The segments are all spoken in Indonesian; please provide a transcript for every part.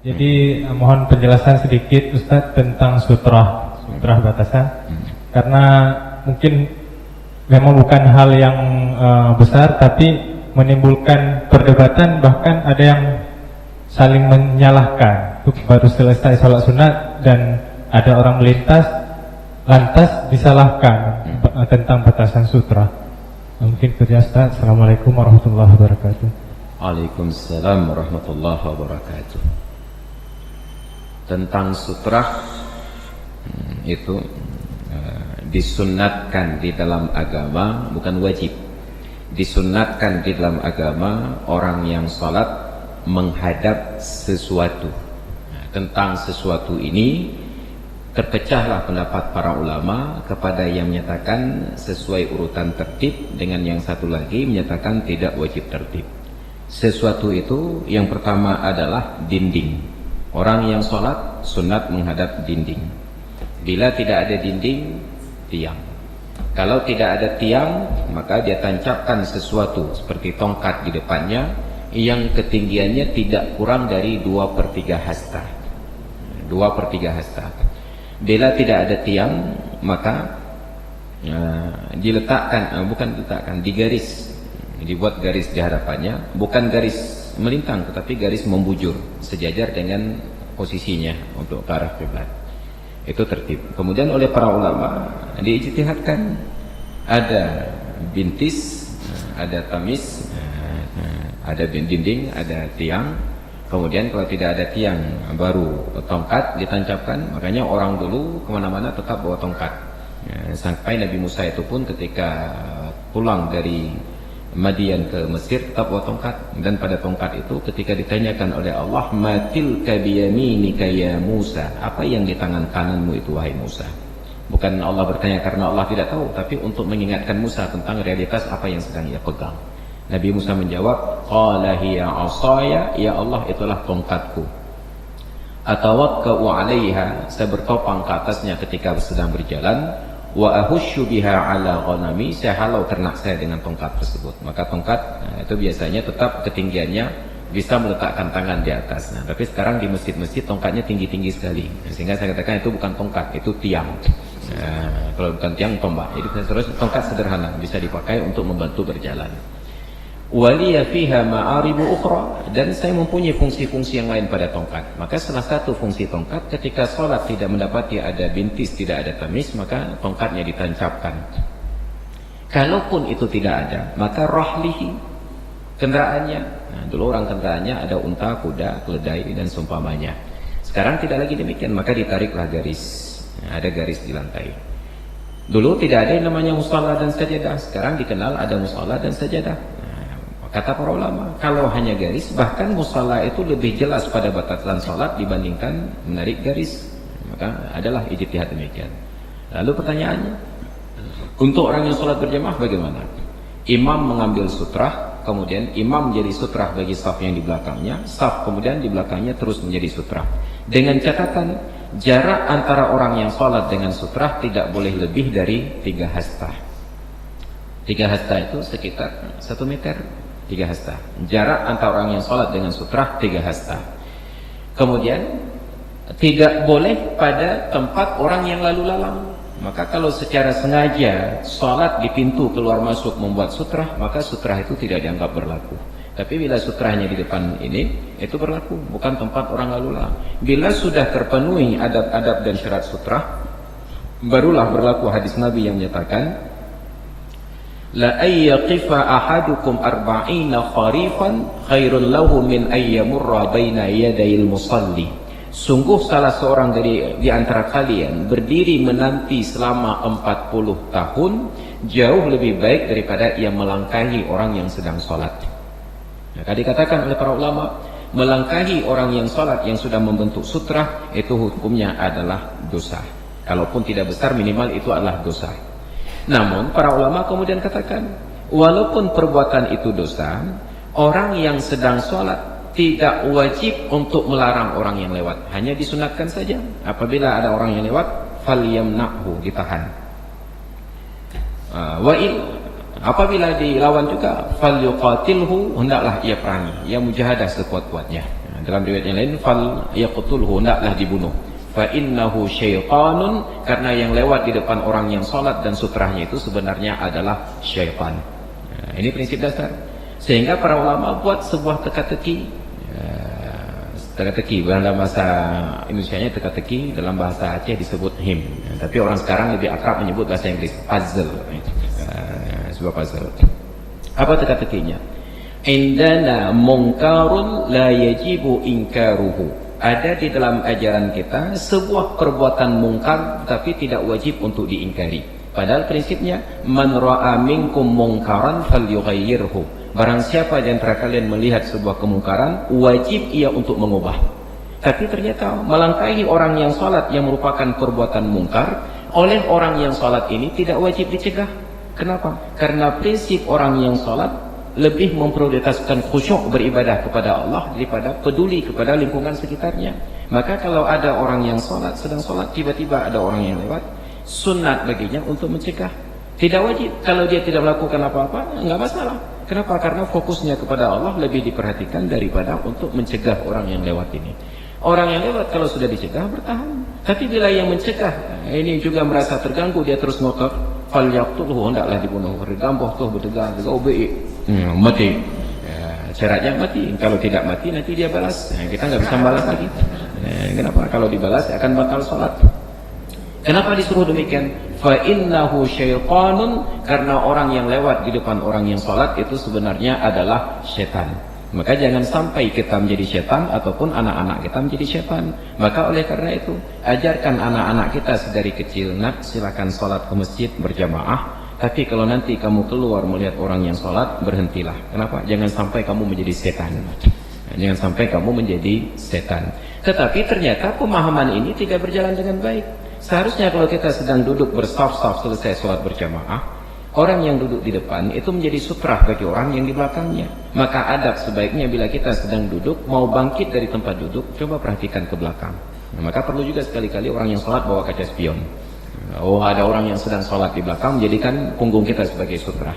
Jadi mohon penjelasan sedikit Ustadz tentang sutrah batasan, karena mungkin memang bukan hal yang besar, tapi menimbulkan perdebatan, bahkan ada yang saling menyalahkan. Itu baru selesai sholat sunat dan ada orang melintas, lantas disalahkan tentang batasan sutrah. Mungkin itu ya Ustaz. Assalamualaikum warahmatullahi wabarakatuh. Waalaikumsalam warahmatullahi wabarakatuh. Tentang sutrah itu disunnatkan di dalam agama, bukan wajib. Disunnatkan di dalam agama orang yang sholat menghadap sesuatu. Tentang sesuatu ini terpecahlah pendapat para ulama, kepada yang menyatakan sesuai urutan tertib, dengan yang satu lagi menyatakan tidak wajib tertib. Sesuatu itu yang pertama adalah dinding. Orang yang sholat sunat menghadap dinding. Bila tidak ada dinding, tiang. Kalau tidak ada tiang, maka dia tancapkan sesuatu seperti tongkat di depannya yang ketinggiannya tidak kurang dari 2/3 hasta. 2/3 hasta. Bila tidak ada tiang, maka digaris, dibuat garis di hadapannya, bukan garis melintang tetapi garis membujur sejajar dengan posisinya untuk ke arah kiblat. Itu tertib. Kemudian oleh para ulama diijtihadkan, ada bintis, ada tamis, ada dinding, ada tiang. Kemudian kalau tidak ada tiang, baru tongkat ditancapkan. Makanya orang dulu kemana-mana tetap bawa tongkat. Sampai Nabi Musa itu pun ketika pulang dari Madian ke Mesir tetap bawa tongkat. Dan pada tongkat itu ketika ditanyakan oleh Allah, matil kabiyaminika ya Musa, apa yang di tangan kananmu itu wahai Musa. Bukan Allah bertanya karena Allah tidak tahu, tapi untuk mengingatkan Musa tentang realitas apa yang sedang ia pegang. Nabi Musa menjawab, qala hiya 'asaya, ya Allah itulah tongkatku. Atawakka'u 'alaiha, saya bertopang ke atasnya ketika sedang berjalan. Wa ahusyu biha 'ala ghanami, saya halau ternak saya dengan tongkat tersebut. Maka tongkat itu biasanya tetap ketinggiannya bisa meletakkan tangan di atas. Nah, tapi sekarang di masjid-masjid tongkatnya tinggi-tinggi sekali. Sehingga saya katakan itu bukan tongkat, itu tiang. Kalau bukan tiang, tombak. Jadi terus tongkat sederhana bisa dipakai untuk membantu berjalan. Waliya fiha ma'aribu ukhra, dan saya mempunyai fungsi-fungsi yang lain pada tongkat. Maka salah satu fungsi tongkat ketika sholat tidak mendapati ada bintis, tidak ada tamis, maka tongkatnya ditancapkan. Kalaupun itu tidak ada, maka rahlihi, kendaraannya. Nah, dulu orang kendaraannya ada unta, kuda, keledai dan seumpamanya. Sekarang tidak lagi demikian, maka ditariklah garis. Nah, ada garis di lantai. Dulu tidak ada yang namanya musalla dan sajadah, sekarang dikenal ada musalla dan sajadah. Kata para ulama, kalau hanya garis, bahkan musalla itu lebih jelas pada batasan sholat dibandingkan menarik garis. Maka adalah ijtihad demikian. Lalu pertanyaannya, untuk orang yang sholat berjamaah bagaimana? Imam mengambil sutrah, kemudian imam menjadi sutrah bagi saf yang di belakangnya, saf kemudian di belakangnya terus menjadi sutrah. Dengan catatan, jarak antara orang yang sholat dengan sutrah tidak boleh lebih dari 3 hasta. 3 hasta itu sekitar 1 meter. 3 hasta. Jarak antara orang yang sholat dengan sutrah 3 hasta. Kemudian tidak boleh pada tempat orang yang lalu lalang. Maka kalau secara sengaja sholat di pintu keluar masuk membuat sutrah, maka sutrah itu tidak dianggap berlaku. Tapi bila sutrahnya di depan ini, itu berlaku, bukan tempat orang lalu lalang. Bila sudah terpenuhi adab-adab dan syarat sutrah, barulah berlaku hadis Nabi yang menyatakan, la ayyaqifa ahadukum 40 kharifan khairun lahu min ayyamurra baina yadayil musalli. Sungguh salah seorang di antara kalian berdiri menanti selama 40 tahun jauh lebih baik daripada ia melangkahi orang yang sedang sholat. Maka dikatakan oleh para ulama, melangkahi orang yang sholat yang sudah membentuk sutrah itu hukumnya adalah dosa. Kalaupun tidak besar, minimal itu adalah dosa. Namun para ulama kemudian katakan, walaupun perbuatan itu dosa, orang yang sedang sholat tidak wajib untuk melarang orang yang lewat, hanya disunatkan saja. Apabila ada orang yang lewat, falyamna'hu, ditahan. Apabila dilawan juga, falyuqatilhu, hendaklah ia perangi, ia mujahadah sekuat-kuatnya. Dalam riwayat yang lain, fal yaqtulhu, hendaklah dibunuh. Fa innahu syaitanun, karena yang lewat di depan orang yang salat dan sutrahnya itu sebenarnya adalah syaitan. Ini prinsip dasar. Sehingga para ulama buat sebuah teka-teki. Teka-teki dalam bahasa Indonesianya teka-teki, dalam bahasa Aceh disebut him. Tapi orang sekarang lebih akrab menyebut bahasa Inggris puzzle. Sebuah puzzle. Apa teka-tekinya? Indana munkarun la yajibu inkaruhu. Ada di dalam ajaran kita sebuah perbuatan mungkar tapi tidak wajib untuk diingkari. Padahal prinsipnya man ra'a minkum munkaran falyughayyirhu. Barang siapa di antara kalian melihat sebuah kemungkaran, wajib ia untuk mengubah. Tapi ternyata melangkahi orang yang salat yang merupakan perbuatan mungkar, oleh orang yang salat ini tidak wajib dicegah. Kenapa? Karena prinsip orang yang salat lebih memprioritaskan khusyuk beribadah kepada Allah daripada peduli kepada lingkungan sekitarnya. Maka kalau ada orang yang salat, sedang salat, tiba-tiba ada orang yang lewat, sunat baginya untuk mencegah. Tidak wajib. Kalau dia tidak melakukan apa-apa, enggak masalah. Kenapa? Karena fokusnya kepada Allah lebih diperhatikan daripada untuk mencegah orang yang lewat ini. Orang yang lewat kalau sudah dicegah bertahan. Tapi bila yang mencegah ini juga merasa terganggu, dia terus ngotot, fal yaqtulhu, hendaklah dibunuh. Bergamboh tuh berdegar, mati. Syaratnya mati. Kalau tidak mati nanti dia balas. Kita nggak bisa balas lagi. Kenapa? Kalau dibalas akan batal salat. Kenapa disuruh demikian? Fa innahu syaitanun, karena orang yang lewat di depan orang yang salat itu sebenarnya adalah setan. Maka jangan sampai kita menjadi setan ataupun anak-anak kita menjadi setan. Maka oleh karena itu, ajarkan anak-anak kita sedari kecil, nak silakan salat ke masjid berjamaah. Tapi kalau nanti kamu keluar melihat orang yang salat, berhentilah. Kenapa? Jangan sampai kamu menjadi setan. Jangan sampai kamu menjadi setan. Tetapi ternyata pemahaman ini tidak berjalan dengan baik. Seharusnya kalau kita sedang duduk bersaf-saf selesai sholat berjamaah, orang yang duduk di depan itu menjadi sutrah bagi orang yang di belakangnya. Maka adab sebaiknya bila kita sedang duduk, mau bangkit dari tempat duduk, coba perhatikan ke belakang. Maka perlu juga sekali-kali orang yang sholat bawa kaca spion. Oh, ada orang yang sedang sholat di belakang, menjadikan punggung kita sebagai sutrah.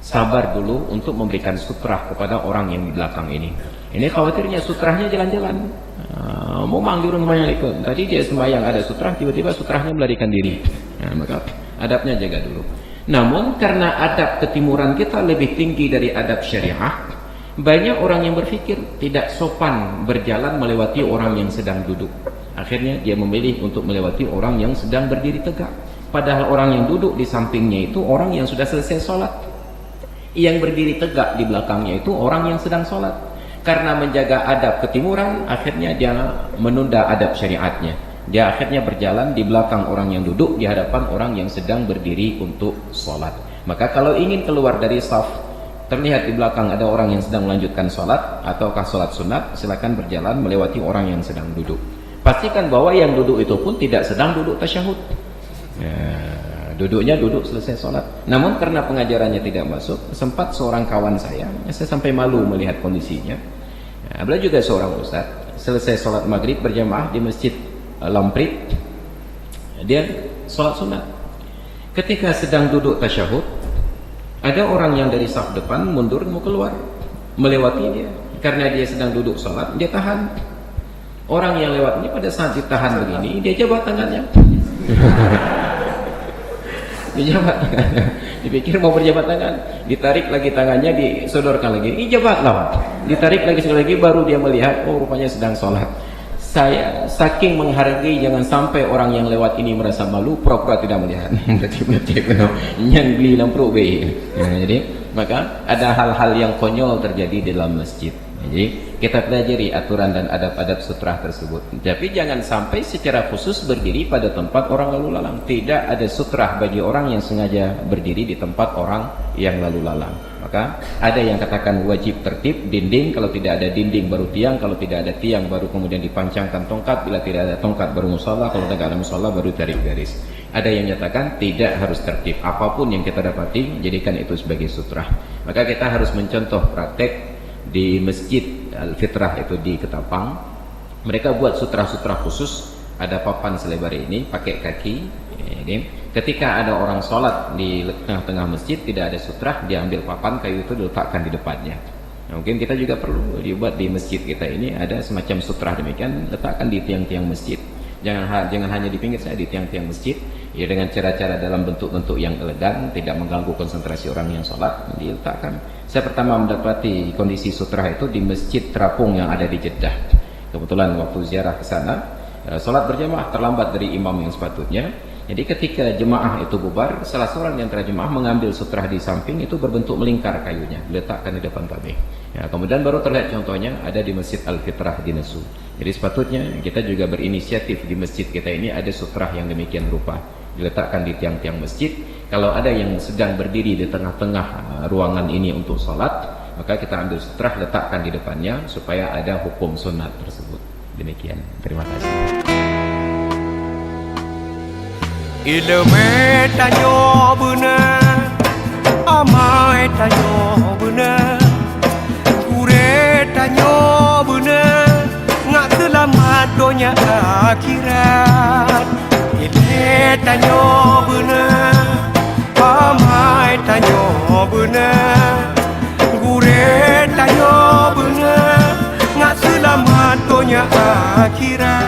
Sabar dulu untuk memberikan sutrah kepada orang yang di belakang ini. Ini khawatirnya sutrahnya jalan-jalan. Memang di rumahnya ikut. Tadi dia sembahyang ada sutrah, tiba-tiba sutrahnya melarikan diri. Maka adabnya jaga dulu. Namun karena adab ketimuran kita lebih tinggi dari adab syariah, banyak orang yang berpikir tidak sopan berjalan melewati orang yang sedang duduk. Akhirnya dia memilih untuk melewati orang yang sedang berdiri tegak. Padahal orang yang duduk di sampingnya itu orang yang sudah selesai sholat. Yang berdiri tegak di belakangnya itu orang yang sedang sholat. Karena menjaga adab ketimuran, akhirnya dia menunda adab syariatnya. Dia akhirnya berjalan di belakang orang yang duduk, di hadapan orang yang sedang berdiri untuk sholat. Maka kalau ingin keluar dari saf, terlihat di belakang ada orang yang sedang melanjutkan sholat, ataukah sholat sunat, silakan berjalan melewati orang yang sedang duduk. Pastikan bahwa yang duduk itu pun tidak sedang duduk tasyahud. Duduknya duduk selesai sholat. Namun karena pengajarannya tidak masuk, sempat seorang kawan saya sampai malu melihat kondisinya. Beliau juga seorang ustaz, selesai sholat maghrib berjamaah di masjid Lamprit, dia sholat sunat. Ketika sedang duduk tasyahud, ada orang yang dari saf depan mundur mau keluar, melewati dia. Karena dia sedang duduk sholat, dia tahan. Orang yang lewat ini pada saat ditahan begini, dia jabat tangannya. Dijabat tangannya, dipikir mau berjabat tangan, ditarik lagi tangannya, disodorkan lagi, ini jabatlah, ditarik lagi sekali lagi, baru dia melihat, oh rupanya sedang sholat. Saya saking menghargai, jangan sampai orang yang lewat ini merasa malu, pura-pura tidak melihat. Jadi maka ada hal-hal yang konyol terjadi dalam masjid. Jadi kita pelajari aturan dan adab-adab sutrah tersebut. Tapi jangan sampai secara khusus berdiri pada tempat orang lalu lalang. Tidak ada sutrah bagi orang yang sengaja berdiri di tempat orang yang lalu lalang. Maka ada yang katakan wajib tertib dinding, kalau tidak ada dinding baru tiang, kalau tidak ada tiang baru kemudian dipancangkan tongkat, bila tidak ada tongkat baru musalla, kalau tidak ada musalla baru tarik garis. Ada yang menyatakan tidak harus tertib, apapun yang kita dapati jadikan itu sebagai sutrah. Maka kita harus mencontoh praktek di Masjid Al-Fitrah itu di Ketapang. Mereka buat sutrah-sutrah khusus, ada papan selebar ini pakai kaki. Ketika ada orang sholat di tengah-tengah masjid tidak ada sutrah, dia ambil papan kayu itu diletakkan di depannya. Mungkin kita juga perlu dibuat di masjid kita ini ada semacam sutra demikian, letakkan di tiang-tiang masjid. Jangan hanya di pinggir saja, di tiang-tiang masjid. Ya dengan cara-cara dalam bentuk-bentuk yang elegan, tidak mengganggu konsentrasi orang yang sholat, diletakkan. Saya pertama mendapati kondisi sutra itu di masjid terapung yang ada di Jeddah. Kebetulan waktu ziarah ke sana, sholat berjamaah terlambat dari imam yang sepatutnya. Jadi ketika jemaah itu bubar, salah seorang di antara jemaah mengambil sutra di samping itu berbentuk melingkar kayunya, diletakkan di depan kami. Ya, kemudian baru terlihat contohnya ada di Masjid Al-Fitrah di Nesu. Jadi sepatutnya kita juga berinisiatif di masjid kita ini ada sutra yang demikian rupa, diletakkan di tiang-tiang masjid. Kalau ada yang sedang berdiri di tengah-tengah ruangan ini untuk sholat, maka kita ambil sutra letakkan di depannya supaya ada hukum sunat tersebut. Demikian, terima kasih. Ilmu tanyo benar, amai tanyo benar, kure tanyo benar, ngak selamat dunia akhirat. Ilmu tanyo benar, amai tanyo benar, kure tanyo benar, ngak selamat dunia akhirat.